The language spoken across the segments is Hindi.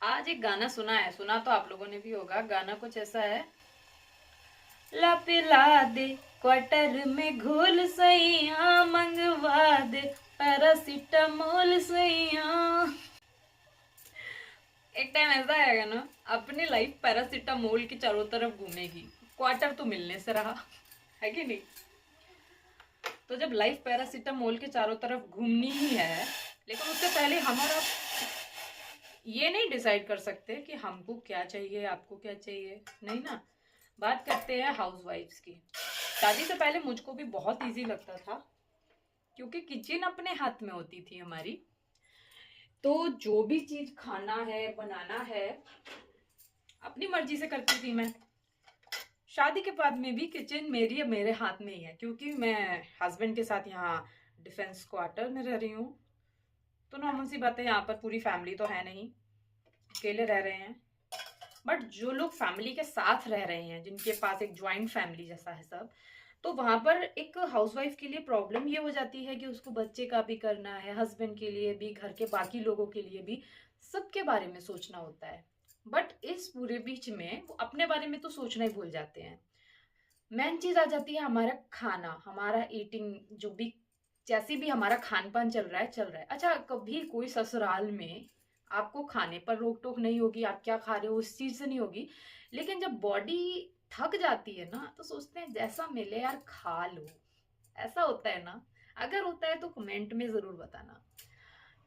आज एक गाना सुना तो आप लोगों ने भी होगा। गाना कुछ ऐसा है, ला पिला दे क्वार्टर में घोल सैया, मंगवा दे पैरासिटामोल सैया। एक टाइम ऐसा आएगा ना, अपनी लाइफ पैरासिटामोल की चारों तरफ घूमेगी, क्वार्टर तो मिलने से रहा है कि नहीं। तो जब लाइफ पैरासिटामोल के चारों तरफ घूमनी ही है, लेकिन उससे पहले हमारा ये नहीं डिसाइड कर सकते कि हमको क्या चाहिए, आपको क्या चाहिए, नहीं ना। बात करते हैं हाउसवाइफ्स की। शादी से पहले मुझको भी बहुत इजी लगता था, क्योंकि किचन अपने हाथ में होती थी हमारी। तो जो भी चीज खाना है, बनाना है, अपनी मर्जी से करती थी मैं। शादी के बाद में भी किचन मेरी या मेरे हाथ में ही है, क्योंकि मैं हस्बैंड के साथ यहाँ डिफेंस क्वार्टर में रह रही हूँ। तो नॉर्मल सी बात है, यहाँ पर पूरी फैमिली तो है नहीं, अकेले रह रहे हैं। बट जो लोग फैमिली के साथ रह रहे हैं, जिनके पास एक ज्वाइंट फैमिली जैसा है सब, तो वहां पर एक हाउसवाइफ के लिए प्रॉब्लम ये हो जाती है कि उसको बच्चे का भी करना है, हस्बैंड के लिए भी, घर के बाकी लोगों के लिए भी, सबके बारे में सोचना होता है। बट इस पूरे बीच में वो अपने बारे में तो सोचना ही भूल जाते हैं। मेन चीज आ जाती है हमारा खाना, हमारा ईटिंग, जो भी जैसे भी हमारा खान पान चल रहा है। अच्छा, कभी कोई ससुराल में आपको खाने पर रोक टोक नहीं होगी, आप क्या खा रहे हो उस चीज से नहीं होगी। लेकिन जब बॉडी थक जाती है ना, तो सोचते हैं जैसा मिले यार खा लो। ऐसा होता है ना? अगर होता है तो कमेंट में जरूर बताना।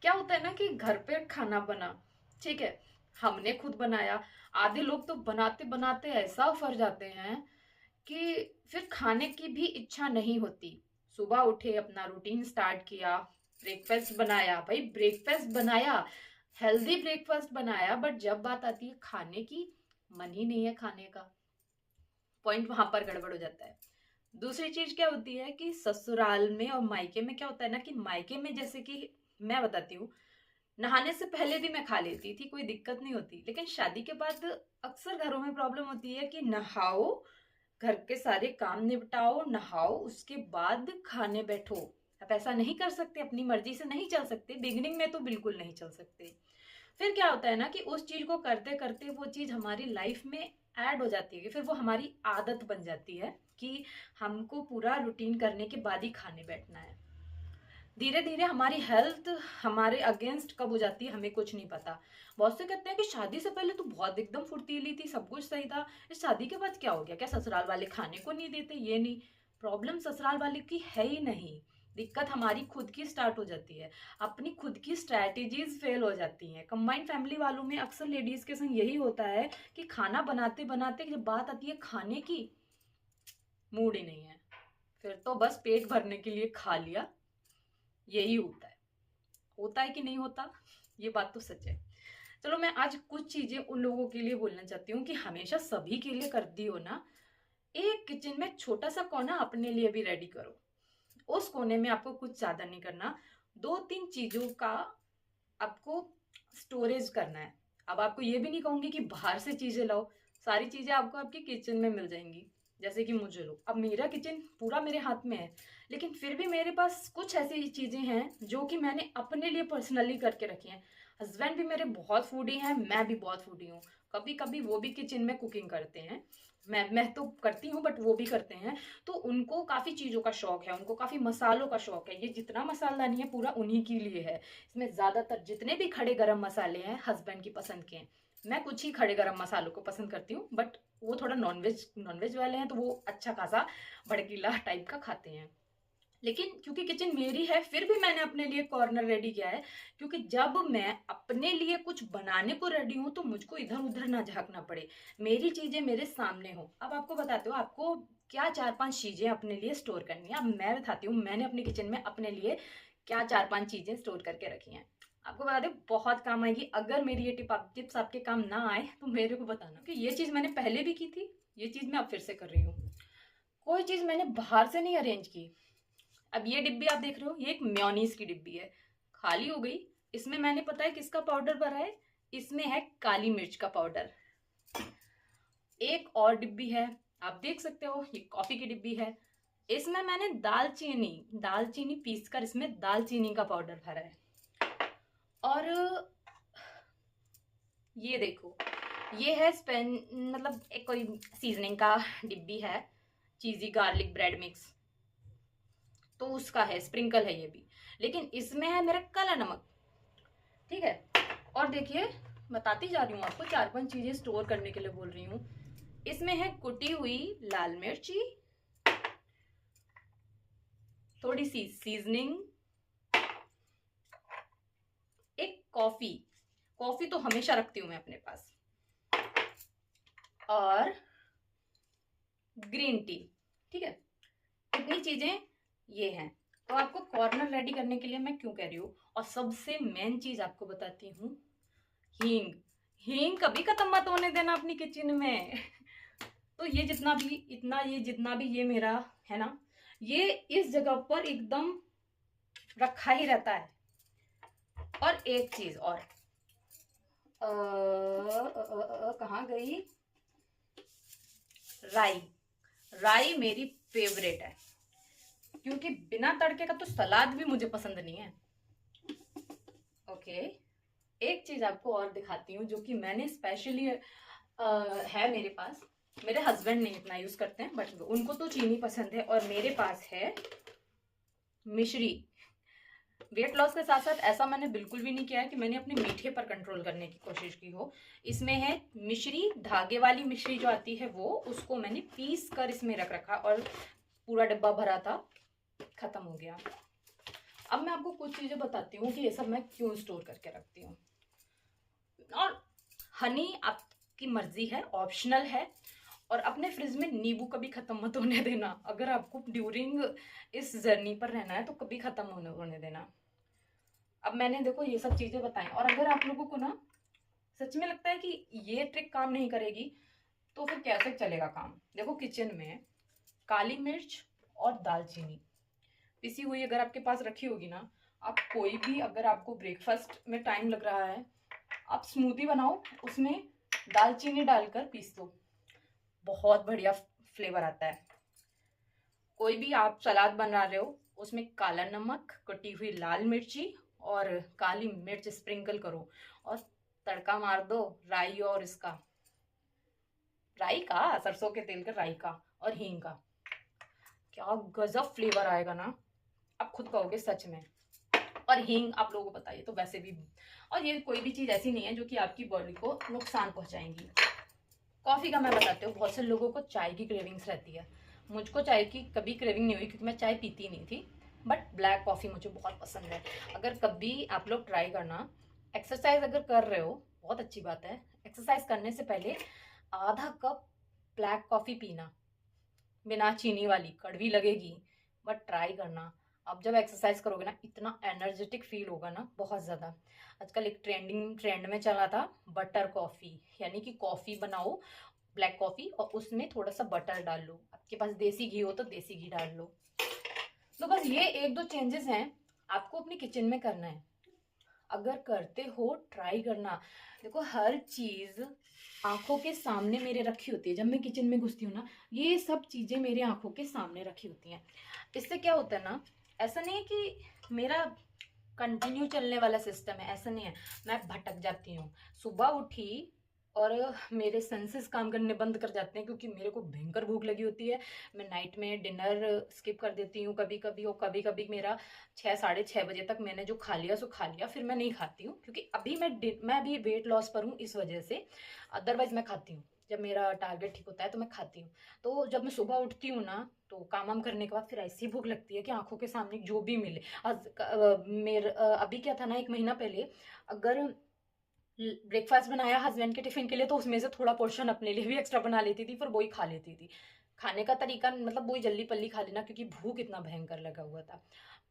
क्या होता है ना कि घर पे खाना बना, ठीक है, हमने खुद बनाया। आधे लोग तो बनाते बनाते ऐसा उफर जाते हैं कि फिर खाने की भी इच्छा नहीं होती। सुबह उठे, अपना रूटीन स्टार्ट किया, ब्रेकफास्ट बनाया, भाई ब्रेकफास्ट बनाया, हेल्दी ब्रेकफास्ट बनाया, बट जब बात आती है खाने की, मन ही नहीं है खाने का। पॉइंट वहां पर गड़बड़ हो जाता है। दूसरी चीज क्या होती है कि ससुराल में और मायके में क्या होता है ना, कि मायके में जैसे कि मैं बताती हूँ, नहाने से पहले भी मैं खा लेती थी, कोई दिक्कत नहीं होती। लेकिन शादी के बाद अक्सर घरों में प्रॉब्लम होती है कि नहाओ, घर के सारे काम निपटाओ, नहाओ, उसके बाद खाने बैठो। आप ऐसा नहीं कर सकते, अपनी मर्जी से नहीं चल सकते, बिगनिंग में तो बिल्कुल नहीं चल सकते। फिर क्या होता है ना कि उस चीज को करते करते वो चीज हमारी लाइफ में ऐड हो जाती है, फिर वो हमारी आदत बन जाती है कि हमको पूरा रूटीन करने के बाद ही खाने बैठना है। धीरे धीरे हमारी हेल्थ हमारे अगेंस्ट कब हो जाती है हमें कुछ नहीं पता। बहुत से कहते हैं कि शादी से पहले तो बहुत एकदम फुर्तीली थी, सब कुछ सही था, इस शादी के बाद क्या हो गया, क्या ससुराल वाले खाने को नहीं देते? ये नहीं, प्रॉब्लम ससुराल वाले की है ही नहीं, दिक्कत हमारी खुद की स्टार्ट हो जाती है। अपनी खुद की स्ट्रैटेजीज फेल हो जाती हैं। कंबाइंड फैमिली वालों में अक्सर लेडीज के संग यही होता है कि खाना बनाते बनाते जब बात आती है खाने की, मूड ही नहीं है, फिर तो बस पेट भरने के लिए खा लिया। यही होता है कि नहीं होता? ये बात तो सच है। चलो, मैं आज कुछ चीजें उन लोगों के लिए बोलना चाहती हूँ कि हमेशा सभी के लिए करती हो ना, एक किचन में छोटा सा कोना अपने लिए भी रेडी करो। उस कोने में आपको कुछ ज्यादा नहीं करना, दो तीन चीजों का आपको स्टोरेज करना है। अब आपको ये भी नहीं कहूंगी कि बाहर से चीजें लाओ, सारी चीजें आपको आपके किचन में मिल जाएंगी। जैसे कि मुझे लो, अब मेरा किचन पूरा मेरे हाथ में है, लेकिन फिर भी मेरे पास कुछ ऐसी चीजें हैं जो कि मैंने अपने लिए पर्सनली करके रखी हैं। हस्बैंड भी मेरे बहुत फूडी हैं, मैं भी बहुत फूडी हूँ। कभी कभी वो भी किचन में कुकिंग करते हैं, मैं तो करती हूँ बट वो भी करते हैं। तो उनको काफी चीजों का शौक है, उनको काफी मसालों का शौक है। ये जितना मसाला नहीं है पूरा उन्हीं के लिए है। इसमें ज्यादातर जितने भी खड़े गरम मसाले हैं हस्बैंड की पसंद के हैं। मैं कुछ ही खड़े गरम मसालों को पसंद करती हूँ, बट वो थोड़ा नॉनवेज नॉनवेज वाले हैं तो वो अच्छा खासा भड़कीला टाइप का खाते हैं। लेकिन क्योंकि किचन मेरी है, फिर भी मैंने अपने लिए कॉर्नर रेडी किया है, क्योंकि जब मैं अपने लिए कुछ बनाने को रेडी हूं तो मुझको इधर उधर ना झांकना पड़े, मेरी चीजें मेरे सामने हो। अब आपको बताते हो आपको क्या चार पांच चीजें अपने लिए स्टोर करनी है। अब मैं बताती हूँ मैंने अपने किचन में अपने लिए क्या चार पांच चीजें स्टोर करके रखी हैं। आपको बता दें, बहुत काम आएगी। अगर मेरी ये टिप्स आपके काम ना आए तो मेरे को बताना कि ये चीज मैंने पहले भी की थी, ये चीज मैं अब फिर से कर रही हूँ। कोई चीज मैंने बाहर से नहीं अरेंज की। अब ये डिब्बी आप देख रहे हो, ये एक मेयोनीज की डिब्बी है, खाली हो गई। इसमें मैंने पता है किसका पाउडर भरा है, इसमें है काली मिर्च का पाउडर। एक और डिब्बी है, आप देख सकते हो, ये कॉफी की डिब्बी है, इसमें मैंने दालचीनी दालचीनी पीस कर इसमें दालचीनी का पाउडर भरा है। और ये देखो, ये है स्पेन, मतलब एक कोई सीजनिंग का डिब्बी है, चीजी गार्लिक ब्रेड मिक्स, तो उसका है, स्प्रिंकल है ये भी। लेकिन इसमें है मेरा काला नमक, ठीक है। और देखिए, बताती जा रही हूँ आपको, 4-5 चीजें स्टोर करने के लिए बोल रही हूँ। इसमें है कुटी हुई लाल मिर्ची, थोड़ी सी सीजनिंग, एक कॉफी, कॉफी तो हमेशा रखती हूं मैं अपने पास, और ग्रीन टी, ठीक है। इतनी चीजें ये हैं। तो आपको कॉर्नर रेडी करने के लिए मैं क्यों कह रही हूँ, और सबसे मेन चीज आपको बताती हूँ, हींग। हींग कभी खत्म मत होने देना अपनी किचन में। तो ये जितना भी, इतना ये जितना भी ये मेरा है ना, ये इस जगह पर एकदम रखा ही रहता है। और एक चीज और, कहाँ गई, राई। राई मेरी फेवरेट है, क्योंकि बिना तड़के का तो सलाद भी मुझे पसंद नहीं है। ओके, एक चीज आपको और दिखाती हूँ जो कि मैंने स्पेशली है मेरे पास। मेरे हस्बैंड नहीं इतना यूज करते हैं, बट उनको तो चीनी पसंद है, और मेरे पास है मिश्री। वेट लॉस के साथ साथ ऐसा मैंने बिल्कुल भी नहीं किया है कि मैंने अपने मीठे पर कंट्रोल करने की कोशिश की हो। इसमें है मिश्री, धागे वाली मिश्री जो आती है वो, उसको मैंने पीस कर इसमें रख रखा, और पूरा डब्बा भरा था, खत्म हो गया। अब मैं आपको कुछ चीजें बताती हूँ कि ये सब मैं क्यों स्टोर करके रखती हूँ। और हनी आपकी मर्जी है, ऑप्शनल है। और अपने फ्रिज में नींबू कभी खत्म मत होने देना, अगर आपको ड्यूरिंग इस जर्नी पर रहना है तो कभी खत्म होने देना। अब मैंने देखो ये सब चीजें बताई, और अगर आप लोगों को ना सच में लगता है कि ये ट्रिक काम नहीं करेगी, तो फिर कैसे चलेगा काम। देखो, किचन में काली मिर्च और दालचीनी पिसी हुई अगर आपके पास रखी होगी ना, आप कोई भी, अगर आपको ब्रेकफास्ट में टाइम लग रहा है, आप स्मूदी बनाओ, उसमें दालचीनी डालकर पीस दो, बहुत बढ़िया फ्लेवर आता है। कोई भी आप सलाद बना रहे हो, उसमें काला नमक, कटी हुई लाल मिर्ची और काली मिर्च स्प्रिंकल करो, और तड़का मार दो राई और इसका, राई का, सरसों के तेल का, राई का और हींग का, क्या गजब फ्लेवर आएगा ना, आप खुद कहोगे सच में। और हींग आप लोगों को बताइए तो वैसे भी, और ये कोई भी चीज ऐसी नहीं है जो कि आपकी बॉडी को नुकसान पहुंचाएंगी। कॉफी का मैं बताती हूँ, बहुत से लोगों को चाय की क्रेविंग्स रहती है। मुझको चाय की कभी क्रेविंग नहीं हुई, क्योंकि मैं चाय पीती नहीं थी, बट ब्लैक कॉफी मुझे बहुत पसंद है। अगर कभी आप लोग ट्राई करना, एक्सरसाइज अगर कर रहे हो, बहुत अच्छी बात है, एक्सरसाइज करने से पहले आधा कप ब्लैक कॉफी पीना, बिना चीनी वाली, कड़वी लगेगी, बट ट्राई करना। अब जब एक्सरसाइज करोगे ना, इतना एनर्जेटिक फील होगा ना, बहुत ज़्यादा। आजकल एक ट्रेंड में चला था बटर कॉफ़ी, यानी कि कॉफ़ी बनाओ ब्लैक कॉफ़ी, और उसमें थोड़ा सा बटर डाल लो, आपके पास देसी घी हो तो देसी घी डाल लो। तो बस ये 1-2 चेंजेस हैं, आपको अपनी किचन में करना है। अगर करते हो, ट्राई करना। देखो, हर चीज आंखों के सामने मेरे रखी होती है, जब मैं किचन में घुसती हूँ ना, ये सब चीजें मेरे आंखों के सामने रखी होती हैं। इससे क्या होता है ना, ऐसा नहीं है कि मेरा कंटिन्यू चलने वाला सिस्टम है, ऐसा नहीं है, मैं भटक जाती हूँ। सुबह उठी और मेरे सेंसेस काम करने बंद कर जाते हैं, क्योंकि मेरे को भयंकर भूख लगी होती है। मैं नाइट में डिनर स्किप कर देती हूँ कभी कभी, और कभी कभी मेरा 6-6:30 बजे तक मैंने जो खा लिया सो खा लिया, फिर मैं नहीं खाती हूँ, क्योंकि अभी मैं भी वेट लॉस पर हूँ इस वजह से। अदरवाइज मैं खाती हूँ, जब मेरा टारगेट ठीक होता है तो मैं खाती हूँ। तो जब मैं सुबह उठती हूँ ना, तो काम वाम करने के बाद फिर ऐसी भूख लगती है कि आंखों के सामने जो भी मिले। अभी क्या था ना, 1 महीना पहले, अगर ब्रेकफास्ट बनाया हस्बैंड के टिफिन के लिए, तो उसमें से थोड़ा पोर्शन अपने लिए भी एक्स्ट्रा बना लेती थी, फिर वही खा लेती थी। खाने का तरीका मतलब वही जल्दी पल्ली खा लेना, क्योंकि भूख इतना भयंकर लगा हुआ था।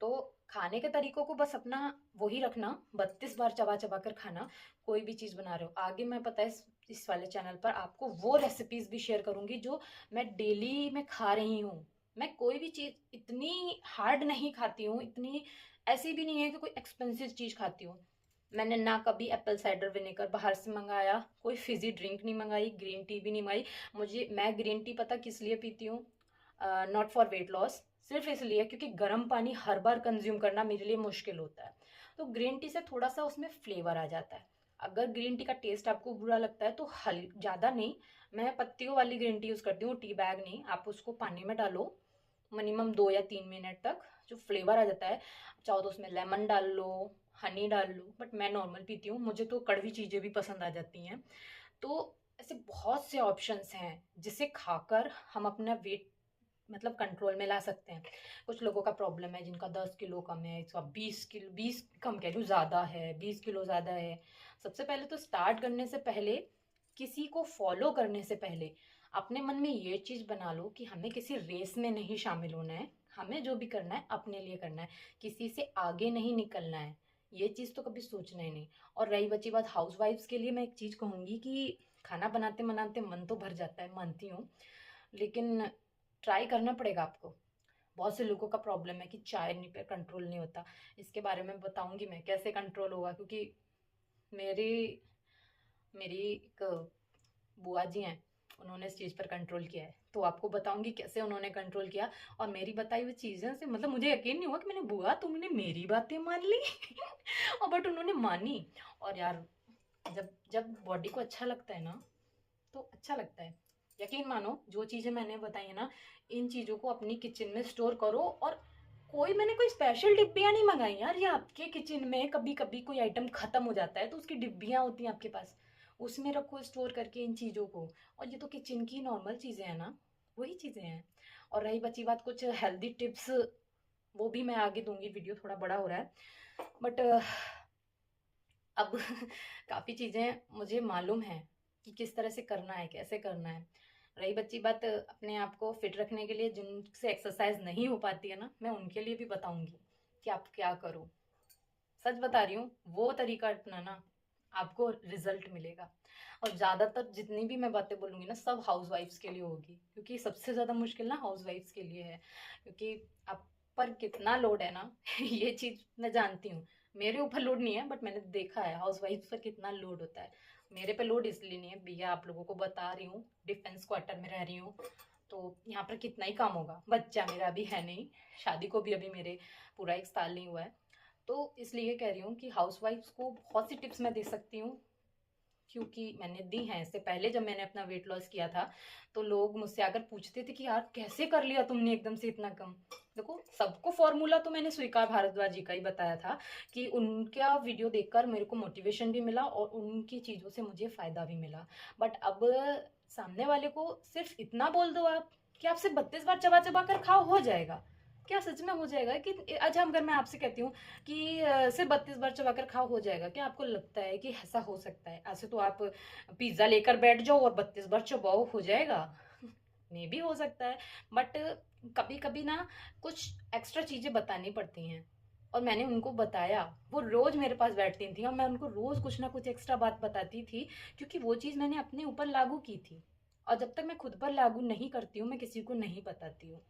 तो खाने के तरीकों को बस अपना वही रखना, 32 बार चबा चबा कर खाना, कोई भी चीज़ बना रहे हो। आगे मैं पता है इस वाले चैनल पर आपको वो रेसिपीज भी शेयर करूंगी जो मैं डेली में खा रही हूँ। मैं कोई भी चीज़ इतनी हार्ड नहीं खाती हूँ, इतनी ऐसी भी नहीं है कि कोई एक्सपेंसिव चीज़ खाती हूँ। मैंने ना कभी एप्पल साइडर विनेगर बाहर से मंगाया, कोई फिजी ड्रिंक नहीं मंगाई, ग्रीन टी भी नहीं मंगाई। मैं ग्रीन टी पता किस लिए पीती हूँ, नॉट फॉर वेट लॉस, सिर्फ इसलिए क्योंकि गर्म पानी हर बार कंज्यूम करना मेरे लिए मुश्किल होता है। तो ग्रीन टी से थोड़ा सा उसमें फ्लेवर आ जाता है। अगर ग्रीन टी का टेस्ट आपको बुरा लगता है तो ज़्यादा नहीं, मैं पत्तियों वाली ग्रीन टी यूज़ करती हूँ, टी बैग नहीं। आप उसको पानी में डालो मिनिमम 2 या 3 मिनट तक, जो फ्लेवर आ जाता है, चाहो तो उसमें लेमन डाल लो, हनी डाल लो, बट मैं नॉर्मल पीती हूँ, मुझे तो कड़वी चीज़ें भी पसंद आ जाती हैं। तो ऐसे बहुत से ऑप्शंस हैं जिसे खाकर हम अपना वेट मतलब कंट्रोल में ला सकते हैं। कुछ लोगों का प्रॉब्लम है जिनका 10 किलो कम है, इसका 20 किलो, 20 कम कह रही हूँ, ज़्यादा है, 20 किलो ज़्यादा है। सबसे पहले तो स्टार्ट करने से पहले, किसी को फॉलो करने से पहले अपने मन में ये चीज़ बना लो कि हमें किसी रेस में नहीं शामिल होना है, हमें जो भी करना है अपने लिए करना है, किसी से आगे नहीं निकलना है। ये चीज़ तो कभी सोचना ही नहीं। और रही बची बात हाउस वाइफ्स के लिए, मैं एक चीज़ कहूँगी कि खाना बनाते बनाते मन तो भर जाता है, मानती हूँ, लेकिन ट्राई करना पड़ेगा आपको। बहुत से लोगों का प्रॉब्लम है कि चाय नहीं पे कंट्रोल नहीं होता। इसके बारे में बताऊंगी मैं कैसे कंट्रोल होगा, क्योंकि मेरी मेरी एक बुआ जी हैं, उन्होंने इस चीज़ पर कंट्रोल किया है, तो आपको बताऊंगी कैसे उन्होंने कंट्रोल किया। और मेरी बताई हुई चीज़ें से मतलब मुझे यकीन नहीं हुआ कि मैंने, बुआ तुमने मेरी बातें मान ली और बट उन्होंने मानी। और यार, जब जब बॉडी को अच्छा लगता है ना तो अच्छा लगता है। यकीन मानो, जो चीज़ें मैंने बताई है ना, इन चीज़ों को अपनी किचन में स्टोर करो। और मैंने कोई स्पेशल डिब्बियाँ नहीं मंगाई यार, ये आपके किचन में कभी कभी कोई आइटम खत्म हो जाता है तो उसकी डिब्बियाँ होती हैं आपके पास, उसमें रखो स्टोर करके इन चीज़ों को। और ये तो किचन की नॉर्मल चीज़ें हैं ना, वही चीज़ें हैं। और रही बची बात कुछ हेल्दी टिप्स, वो भी मैं आगे दूंगी, वीडियो थोड़ा बड़ा हो रहा है, बट अब काफ़ी चीज़ें मुझे मालूम है कि किस तरह से करना है, कैसे करना है। रही बच्ची बात अपने आप को फिट रखने के लिए, जिनसे एक्सरसाइज नहीं हो पाती है ना, मैं उनके लिए भी बताऊंगी कि आप क्या करो। सच बता रही हूँ, वो तरीका अपनाना, आपको रिजल्ट मिलेगा। और ज़्यादातर जितनी भी मैं बातें बोलूँगी ना, सब हाउस वाइफ्स के लिए होगी, क्योंकि सबसे ज़्यादा मुश्किल ना हाउस वाइफ्स के लिए है। क्योंकि आप पर कितना लोड है ना ये चीज़ मैं जानती हूँ। मेरे ऊपर लोड नहीं है, बट मैंने देखा है हाउस वाइफ्स पर कितना लोड होता है। मेरे पे लोड इसलिए नहीं है भैया, आप लोगों को बता रही हूँ, डिफेंस क्वार्टर में रह रही हूँ, तो यहाँ पर कितना ही काम होगा। बच्चा मेरा अभी है नहीं, शादी को भी अभी मेरे पूरा 1 साल नहीं हुआ है। तो इसलिए कह रही हूँ कि हाउसवाइफ्स को बहुत सी टिप्स मैं दे सकती हूँ, क्योंकि मैंने दी हैं। इससे पहले जब मैंने अपना वेट लॉस किया था तो लोग मुझसे आकर पूछते थे कि यार कैसे कर लिया तुमने एकदम से इतना कम। देखो, सबको फॉर्मूला तो मैंने स्वीकार भारद्वाज जी का ही बताया था, कि उनका वीडियो देखकर मेरे को मोटिवेशन भी मिला और उनकी चीज़ों से मुझे फ़ायदा भी मिला। बट अब सामने वाले को सिर्फ इतना बोल दो आप कि आप सिर्फ 32 बार चबा चबा कर खाओ, हो जाएगा क्या? सच में हो जाएगा? कि अच्छा, अगर मैं आपसे कहती हूँ कि सिर्फ 32 बार चबाकर खाओ, हो जाएगा क्या? आपको लगता है कि ऐसा हो सकता है? ऐसे तो आप पिज्ज़ा लेकर बैठ जाओ और 32 बार चबाओ, हो जाएगा? मे भी हो सकता है, बट कभी कभी ना कुछ एक्स्ट्रा चीज़ें बतानी पड़ती हैं। और मैंने उनको बताया, वो रोज़ मेरे पास बैठती थी और मैं उनको रोज़ कुछ ना कुछ एक्स्ट्रा बात बताती थी, क्योंकि वो चीज़ मैंने अपने ऊपर लागू की थी। और जब तक मैं खुद पर लागू नहीं करती हूँ, मैं किसी को नहीं बताती हूँ।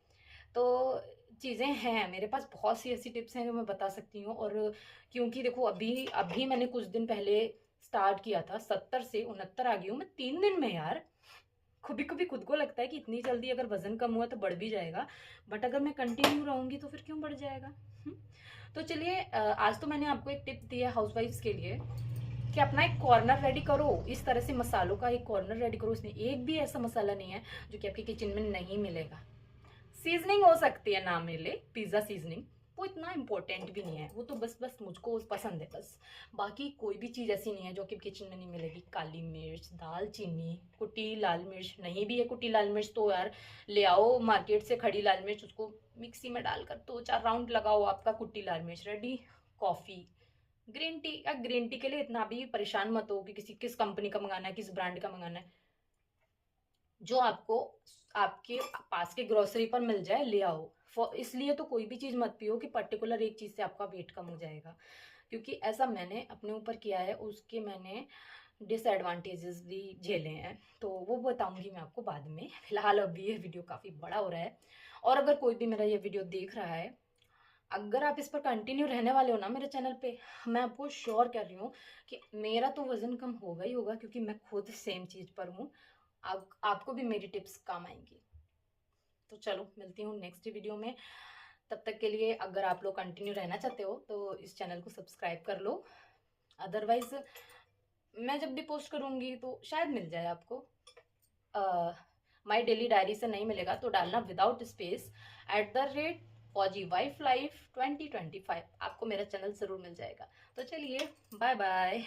तो चीज़ें हैं मेरे पास, बहुत सी ऐसी टिप्स हैं जो मैं बता सकती हूँ। और क्योंकि देखो, अभी अभी मैंने कुछ दिन पहले स्टार्ट किया था, 70 से 69 आ गई हूँ मैं 3 दिन में यार। कभी कभी खुद को लगता है कि इतनी जल्दी अगर वजन कम हुआ तो बढ़ भी जाएगा, बट अगर मैं कंटिन्यू रहूंगी तो फिर क्यों बढ़ जाएगा। तो चलिए, आज तो मैंने आपको एक टिप दी है हाउसवाइफ्स के लिए, कि अपना एक कॉर्नर रेडी करो। इस तरह से मसालों का एक कॉर्नर रेडी करो, इसमें एक भी ऐसा मसाला नहीं है जो कि आपके किचन में नहीं मिलेगा। सीजनिंग हो सकती है ना मिले, पिज्ज़ा सीजनिंग, वो इतना इम्पोर्टेंट भी नहीं है, वो तो बस बस मुझको पसंद है बस। बाकी कोई भी चीज़ ऐसी नहीं है जो कि किचन में नहीं मिलेगी। काली मिर्च, दालचीनी, कुटी लाल मिर्च, नहीं भी है कुटी लाल मिर्च तो यार ले आओ मार्केट से खड़ी लाल मिर्च, उसको मिक्सी में डालकर 2-4 राउंड लगाओ, आपका कुटी लाल मिर्च रेडी। कॉफ़ी, ग्रीन टी, या ग्रीन टी के लिए इतना भी परेशान मत हो कि किस कंपनी का मंगाना है, किस ब्रांड का मंगाना है। जो आपको आपके पास के ग्रोसरी पर मिल जाए, ले आओ। इसलिए तो कोई भी चीज़ मत पियो कि पर्टिकुलर एक चीज़ से आपका वेट कम हो जाएगा, क्योंकि ऐसा मैंने अपने ऊपर किया है, उसके मैंने डिसएडवांटेजेस भी झेले हैं, तो वो बताऊंगी मैं आपको बाद में। फिलहाल अभी ये वीडियो काफ़ी बड़ा हो रहा है। और अगर कोई भी मेरा ये वीडियो देख रहा है, अगर आप इस पर कंटिन्यू रहने वाले हो ना मेरे चैनल पे, मैं आपको श्योर कर रही हूँ कि मेरा तो वज़न कम होगा ही होगा, क्योंकि मैं खुद सेम चीज़ पर हूँ। आपको भी मेरी टिप्स काम आएंगी। तो चलो, मिलती हूँ नेक्स्ट वीडियो में। तब तक के लिए अगर आप लोग कंटिन्यू रहना चाहते हो तो इस चैनल को सब्सक्राइब कर लो। अदरवाइज मैं जब भी पोस्ट करूंगी तो शायद मिल जाए आपको। माई डेली डायरी से नहीं मिलेगा तो डालना विदाउट स्पेस @फौजी वाइफ लाइफ 2025, आपको मेरा चैनल जरूर मिल जाएगा। तो चलिए, बाय बाय।